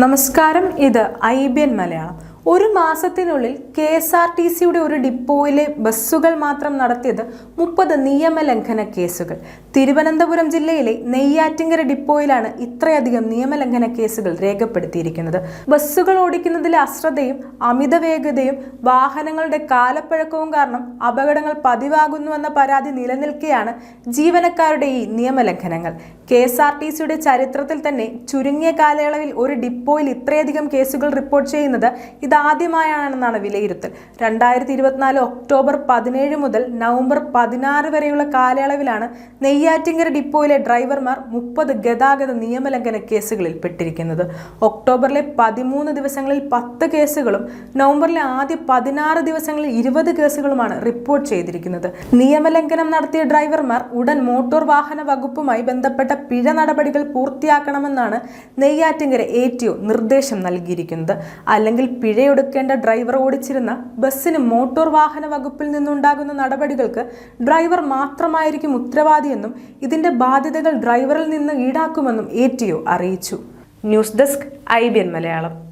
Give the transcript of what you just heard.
നമസ്കാരം, ഇത് IBN മലയാളം. ഒരു മാസത്തിനുള്ളിൽ KSRTCയുടെ ഒരു ഡിപ്പോയിലെ ബസ്സുകൾ മാത്രം നടത്തിയത് 30 നിയമലംഘന കേസുകൾ. തിരുവനന്തപുരം ജില്ലയിലെ നെയ്യാറ്റിങ്കര ഡിപ്പോയിലാണ് ഇത്രയധികം നിയമലംഘന കേസുകൾ രേഖപ്പെടുത്തിയിരിക്കുന്നത്. ബസ്സുകൾ ഓടിക്കുന്നതിലെ അശ്രദ്ധയും അമിത വേഗതയും വാഹനങ്ങളുടെ കാലപ്പഴക്കവും കാരണം അപകടങ്ങൾ പതിവാകുന്നുവെന്ന പരാതി നിലനിൽക്കെയാണ് ജീവനക്കാരുടെ ഈ നിയമലംഘനങ്ങൾ. KSRTCയുടെ ചരിത്രത്തിൽ തന്നെ ചുരുങ്ങിയ കാലയളവിൽ ഒരു ഡിപ്പോയിൽ ഇത്രയധികം കേസുകൾ റിപ്പോർട്ട് ചെയ്യുന്നത് ഇതാദ്യമായാണെന്നാണ് വിലയിരുത്തൽ. 2024 ഒക്ടോബർ 17 മുതൽ നവംബർ 16 വരെയുള്ള കാലയളവിലാണ് നെയ്യാറ്റിങ്കര ഡിപ്പോയിലെ ഡ്രൈവർമാർ 30 ഗതാഗത നിയമലംഘന കേസുകളിൽ പെട്ടിരിക്കുന്നത്. ഒക്ടോബറിലെ 13 ദിവസങ്ങളിൽ 10 കേസുകളും നവംബറിലെ ആദ്യ 16 ദിവസങ്ങളിൽ 20 കേസുകളുമാണ് റിപ്പോർട്ട് ചെയ്തിരിക്കുന്നത്. നിയമലംഘനം നടത്തിയ ഡ്രൈവർമാർ ഉടൻ മോട്ടോർ വാഹന വകുപ്പുമായി ബന്ധപ്പെട്ട പിഴ നടപടികൾ പൂർത്തിയാക്കണമെന്നാണ് നെയ്യാറ്റിങ്കര ATO നിർദ്ദേശം നൽകിയിരിക്കുന്നത്. അല്ലെങ്കിൽ പിഴയൊടുക്കേണ്ട ഡ്രൈവർ ഓടിച്ചിരുന്ന ബസ്സിന് മോട്ടോർ വാഹന വകുപ്പിൽ നിന്നുണ്ടാകുന്ന നടപടികൾക്ക് ഡ്രൈവർ മാത്രമായിരിക്കും ഉത്തരവാദിയെന്നും ഇതിന്റെ ബാധ്യതകൾ ഡ്രൈവറിൽ നിന്ന് ഈടാക്കുമെന്നും ATO അറിയിച്ചു. News desk IBN Malayalam.